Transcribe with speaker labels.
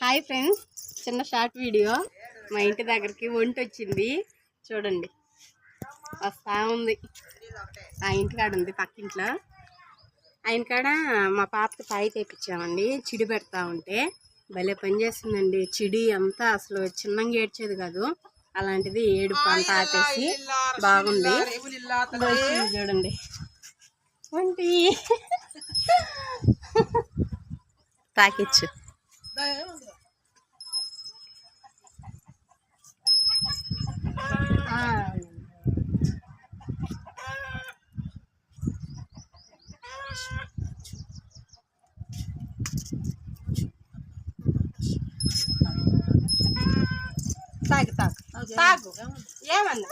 Speaker 1: Hi friends, చిన్న short video. మా ఇంటి దగ్గరికి వంట వచ్చింది చూడండి, వస్తా ఉంది. ఆ ఇంటికాడ ఉంది, పక్కింట్లో. ఆయన కాడ మా పాపకి తాయి తెప్పించామండి. చిడి పెడతా ఉంటే భలే పని చేస్తుందండి. చిడి అంతా అసలు చిన్నంగా ఏడ్చేది కాదు, అలాంటిది ఏడుపు అంతా ఆపేసి బాగుంది. చూడండి వంటి తాకిచ్చు. తాగు తాగు తాగు, ఏమన్నా